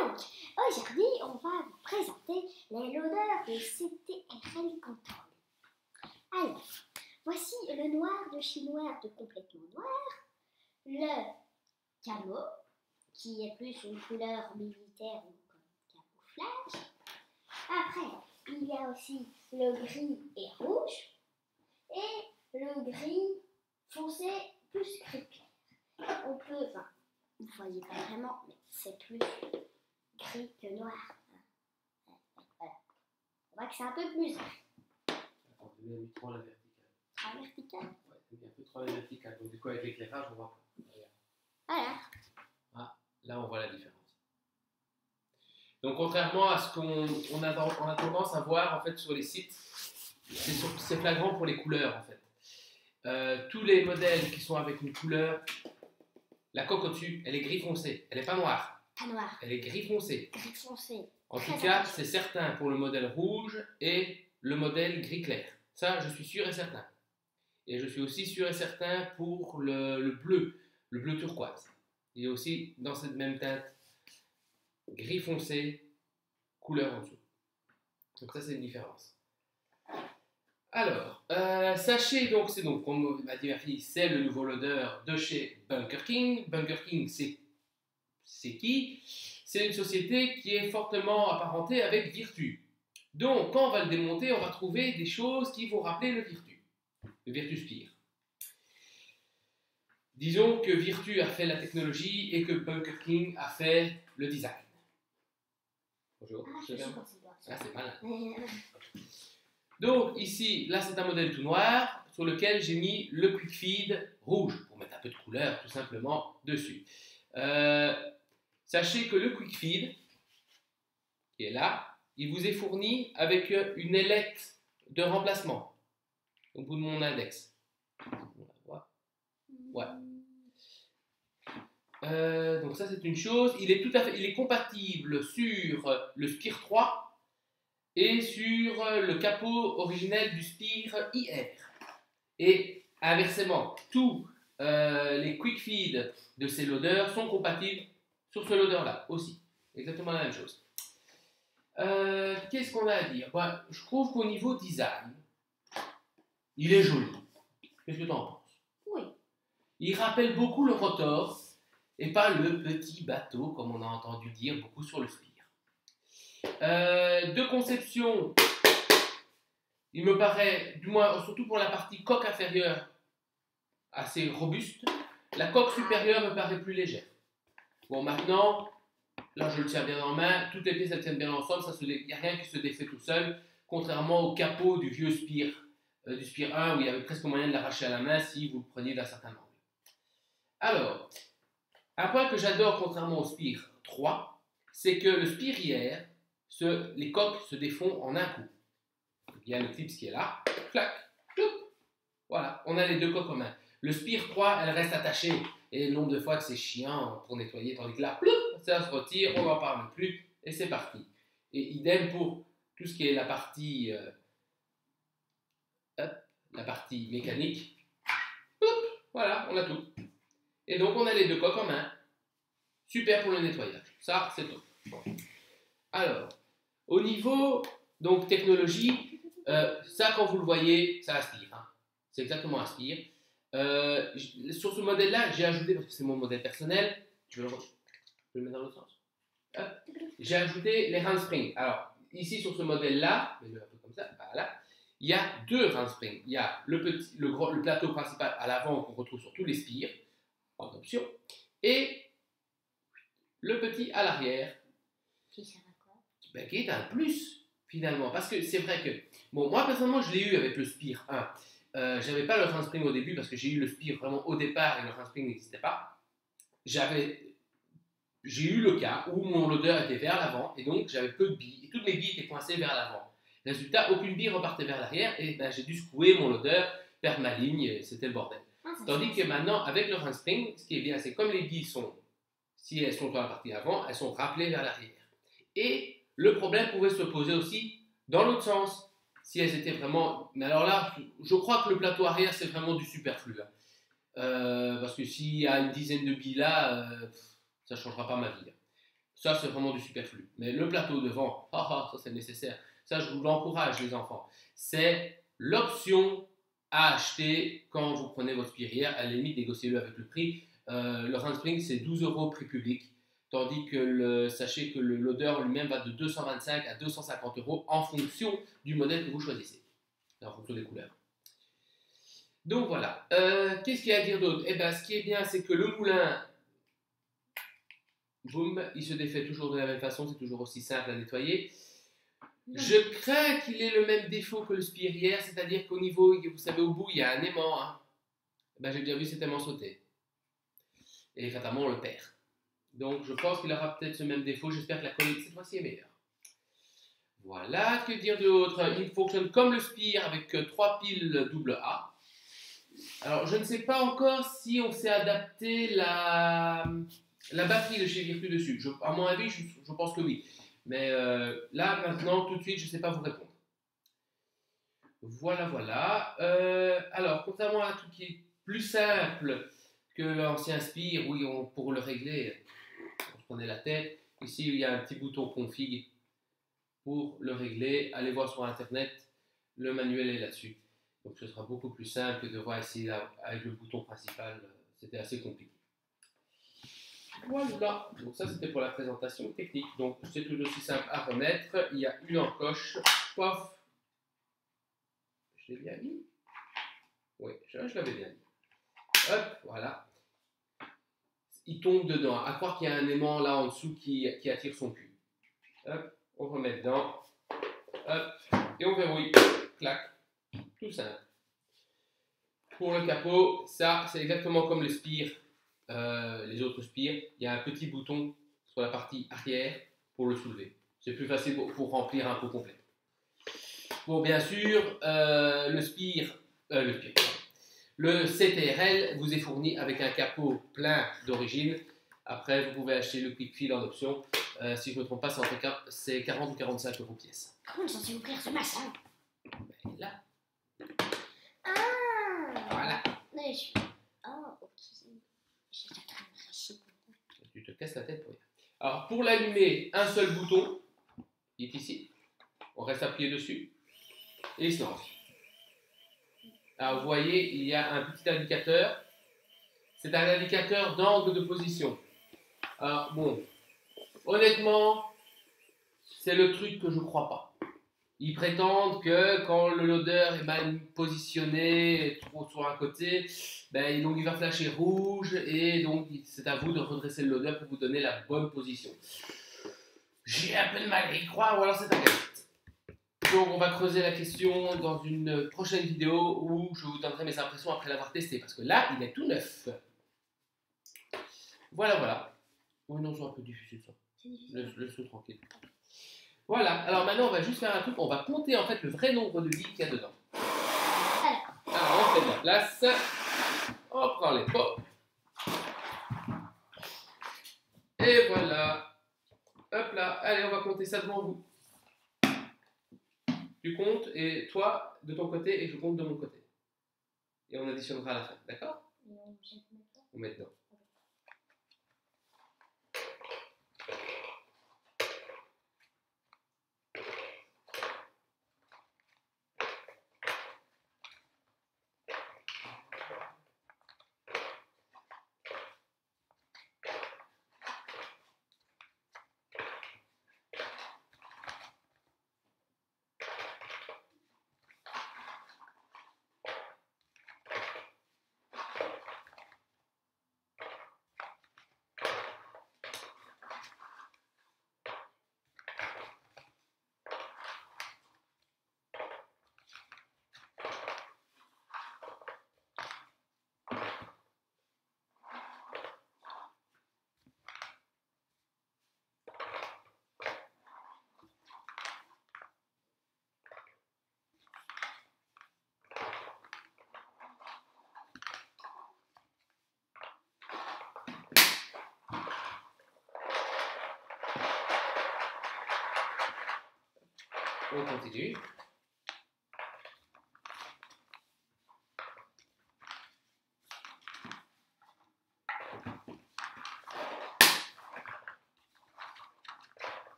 Donc, aujourd'hui, on va vous présenter l'odeur de CTRL Control. Alors, voici le noir de chez Noir de complètement noir, le camo, qui est plus une couleur militaire ou comme camouflage. Après, il y a aussi le gris et rouge, et le gris foncé plus gris clair. On peut, enfin, vous ne voyez pas vraiment, mais c'est plus gris que noir. Voilà. On voit que c'est un peu plus vert. Attends, tu mets trop à la verticale. À la verticale. Ouais, tu mets un peu trop à la verticale. Donc, du coup, avec l'éclairage, on voit pas. Regarde. Voilà. Ah, là, on voit la différence. Donc, contrairement à ce qu'on a tendance à voir en fait sur les sites, c'est flagrant pour les couleurs en fait. Tous les modèles qui sont avec une couleur, la coque au-dessus, elle est gris foncé, elle n'est pas noire. Pas noir. Elle est gris foncé. Gris foncé. En tout cas, c'est certain pour le modèle rouge et le modèle gris clair. Ça, je suis sûr et certain. Et je suis aussi sûr et certain pour le bleu turquoise. Il est aussi dans cette même teinte, gris foncé, couleur en dessous. Donc ça, c'est une différence. Alors, sachez donc, c'est donc, comme on m'a dit, c'est le nouveau loader de chez Bunker King. Bunker King, c'est qui? C'est une société qui est fortement apparentée avec Virtu. Donc, quand on va le démonter, on va trouver des choses qui vont rappeler le Virtu Spire. Disons que Virtu a fait la technologie et que Bunker King a fait le design. Bonjour. Ah, c'est malin. Donc ici, là c'est un modèle tout noir sur lequel j'ai mis le Quick Feed rouge pour mettre un peu de couleur tout simplement dessus. Sachez que le Quick Feed qui est là, il vous est fourni avec une ailette de remplacement au bout de mon index. Ouais. Donc ça c'est une chose. Il est compatible sur le Spire 3 et sur le capot originel du Spire IR. Et inversement, tous les Quick Feed de ces loaders sont compatibles sur ce loader-là aussi. Exactement la même chose. Qu'est-ce qu'on a à dire? Je trouve qu'au niveau design, il est joli. Qu'est-ce que tu en penses? Oui. Il rappelle beaucoup le rotor et pas le petit bateau comme on a entendu dire beaucoup sur le Spire. De conception, il me paraît, du moins surtout pour la partie coque inférieure, assez robuste. La coque supérieure me paraît plus légère. Bon, maintenant, là je le tiens bien en main, toutes les pièces elles tiennent bien ensemble, il n'y a rien qui se défait tout seul, contrairement au capot du vieux Spire, du Spire 1 où il y avait presque moyen de l'arracher à la main si vous le preniez d'un certain angle. Alors, un point que j'adore contrairement au Spire 3, c'est que le Spire IR, les coques se défont en un coup. Il y a le clips qui est là, clac, ploup. Voilà, on a les deux coques en main. Le Spire 3, elle reste attachée, et le nombre de fois que c'est chiant pour nettoyer, tandis que là, ploup, ça se retire, on n'en parle plus, et c'est parti. Et idem pour tout ce qui est la partie mécanique. Ploup, voilà, on a tout. Et donc on a les deux coques en main. Super pour le nettoyage. Ça, c'est top. Bon. Alors, au niveau donc technologie, ça quand vous le voyez, ça aspire. Hein. C'est exactement aspire. Sur ce modèle-là, j'ai ajouté, parce que c'est mon modèle personnel, je vais le mettre dans l'autre sens. J'ai ajouté les handsprings. Alors, ici sur ce modèle-là, un peu comme ça, voilà, il y a deux handsprings. Il y a le plateau principal à l'avant qu'on retrouve sur tous les Spires, en option, et le petit à l'arrière. Qui sert à quoi? Qui est un plus finalement, parce que c'est vrai que, bon, moi personnellement je l'ai eu avec le Spire 1. J'avais pas le handspring au début parce que j'ai eu le Spire vraiment au départ et le handspring n'existait pas. J'ai eu le cas où mon loader était vers l'avant et donc j'avais peu de billes et toutes mes billes étaient coincées vers l'avant. Résultat, aucune bille repartait vers l'arrière et j'ai dû secouer mon loader vers ma ligne, c'était le bordel. Tandis que maintenant, avec le handspring, ce qui est bien, c'est comme les billes sont, si elles sont dans la partie avant, elles sont rappelées vers l'arrière. Et le problème pouvait se poser aussi dans l'autre sens, si elles étaient vraiment... Mais alors là, je crois que le plateau arrière, c'est vraiment du superflu. Hein. Parce que s'il y a une dizaine de billes là, ça ne changera pas ma vie. Ça, c'est vraiment du superflu. Mais le plateau devant, ça c'est nécessaire. Ça, je vous l'encourage, les enfants. C'est l'option à acheter quand vous prenez votre spirière. À la limite, négociez-le avec le prix. Le Handspring, c'est 12 € prix public. Tandis que sachez que l'odeur lui-même va de 225 à 250 € en fonction du modèle que vous choisissez. En fonction des couleurs. Donc voilà. Qu'est-ce qu'il y a à dire d'autre? Eh bien, ce qui est bien, c'est que le moulin, boum, il se défait toujours de la même façon. C'est toujours aussi simple à nettoyer. Je crains qu'il ait le même défaut que le spirière, c'est-à-dire qu'au niveau, vous savez, au bout, il y a un aimant. Hein. Ben, j'ai déjà vu cet aimant sauter. Et fatalement, on le perd. Donc, je pense qu'il aura peut-être ce même défaut. J'espère que la qualité, cette fois-ci, est meilleure. Voilà, que dire d'autre? Il fonctionne comme le spire avec 3 piles AA. Alors, je ne sais pas encore si on s'est adapté la batterie de chez Virtu dessus. À mon avis, je pense que oui. Mais là, maintenant, tout de suite, je ne sais pas vous répondre. Voilà, voilà. Alors, contrairement à tout qui est plus simple que l'ancien Spire, oui, pour le régler, on se prenait la tête. Ici, il y a un petit bouton config pour le régler. Allez voir sur Internet, le manuel est là-dessus. Donc, ce sera beaucoup plus simple que de voir ici là, avec le bouton principal. C'était assez compliqué. Voilà, donc ça c'était pour la présentation technique. Donc c'est tout aussi simple à remettre. Il y a une encoche, pof. Je l'ai bien mis? Oui, je l'avais bien mis. Hop, voilà. Il tombe dedans. À croire qu'il y a un aimant là en dessous qui attire son cul. Hop, on remet dedans. Hop, et on verrouille. Clac. Tout simple. Pour le capot, ça c'est exactement comme le spire. Les autres spires, il y a un petit bouton sur la partie arrière pour le soulever. C'est plus facile pour remplir un pot complet. Bon, bien sûr, le CTRL vous est fourni avec un capot plein d'origine. Après, vous pouvez acheter le Quick Fill en option. Si je ne me trompe pas, c'est 40 ou 45 € pièce. Comment ils sont censés ouvrir ce machin? Ben, là. Ah! Voilà. Mais je... Oh, ok. Tu te casses la tête pour rien. Alors, pour l'allumer, un seul bouton, il est ici. On reste appuyé dessus. Et il se lance. Alors, vous voyez, il y a un petit indicateur. C'est un indicateur d'angle de position. Alors, bon, honnêtement, c'est le truc que je ne crois pas. Ils prétendent que quand le loader est mal positionné, trop sur un côté, ben, donc il va flasher rouge et donc c'est à vous de redresser le loader pour vous donner la bonne position. J'ai un peu de mal à y croire, ou alors c'est un gadget. Donc on va creuser la question dans une prochaine vidéo où je vous donnerai mes impressions après l'avoir testé, parce que là, il est tout neuf. Voilà, voilà. Oui, non, c'est un peu difficile ça. Laisse-le tranquille. Voilà, alors maintenant on va juste faire un truc, on va compter en fait le vrai nombre de billes qu'il y a dedans. Alors on fait de la place, on prend les pots. Et voilà. Hop là, allez on va compter ça devant vous. Tu comptes et toi de ton côté et je compte de mon côté. Et on additionnera à la fin, d'accord? On met dedans. On continue.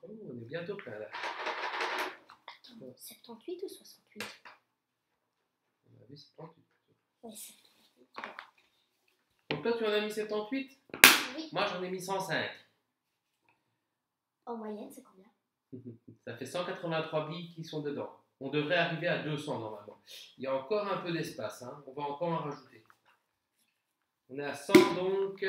Oh, on est bientôt plein là. Attends, 78 ou 68? On a vu 78. Ouais, 78. Donc toi, tu en as mis 78? Oui. Moi, j'en ai mis 105. En moyenne, c'est combien? Ça fait 183 billes qui sont dedans. On devrait arriver à 200 normalement. Il y a encore un peu d'espace, hein. On va encore en rajouter. On est à 100 donc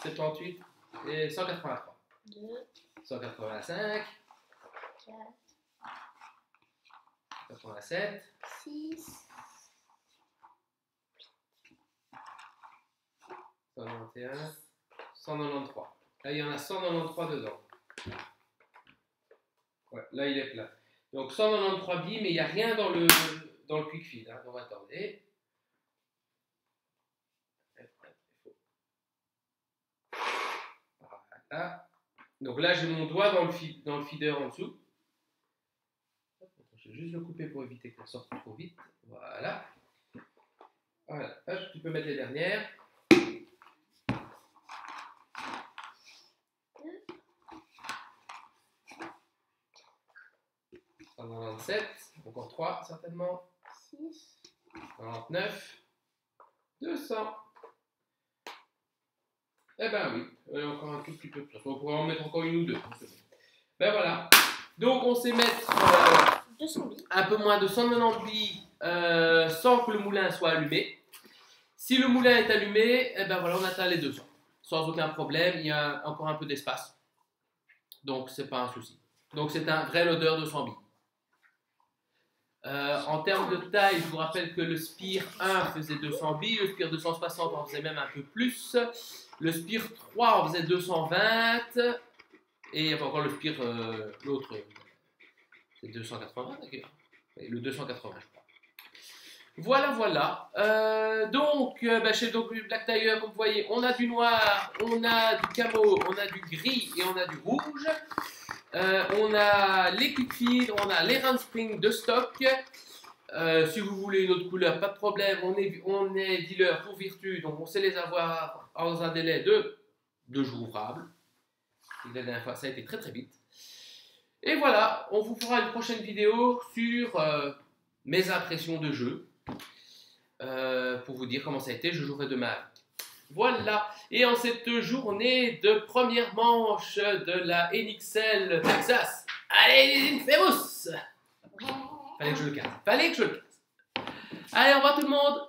78 et 183. 2, 185, 4, 87, 6, 191, 193. Là, il y en a 193 dedans. Ouais, là, il est plein. Donc 193 billes, mais il n'y a rien dans le quick feed. Hein. Donc attendez. Voilà. Donc là, j'ai mon doigt dans le feeder en dessous. Je vais juste le couper pour éviter qu'on sorte trop vite. Voilà. Voilà. Hop, tu peux mettre les dernières. 197, encore 3 certainement. 6, 99, 200. Eh ben oui, encore un tout petit peu de place. On pourrait en mettre encore une ou deux. Ben voilà. Donc on sait mettre 200 billes. un peu moins de 190 billes sans que le moulin soit allumé. Si le moulin est allumé, eh ben voilà, on atteint les 200. Sans aucun problème, il y a encore un peu d'espace. Donc c'est pas un souci. Donc c'est un vrai loader de 100 billes. En termes de taille, je vous rappelle que le Spire 1 faisait 200 billes, le Spire 260 en faisait même un peu plus, le Spire 3 en faisait 220, et il y a pas encore le Spire, l'autre, c'est 280 d'ailleurs, le 280 je crois. Voilà. Donc, chez Black Tiger, comme vous voyez, on a du noir, on a du camo, on a du gris et on a du rouge. On a les quick feed, on a les round spring de stock. Si vous voulez une autre couleur, pas de problème. On est dealer pour Virtu, donc on sait les avoir dans un délai de 2 jours ouvrables. La dernière fois, ça a été très très vite. Et voilà, on vous fera une prochaine vidéo sur mes impressions de jeu. Pour vous dire comment ça a été, je jouerai demain. Voilà, et en cette journée de première manche de la NXL Texas, allez Ferus! Fallait que je le casse, Allez, au revoir tout le monde!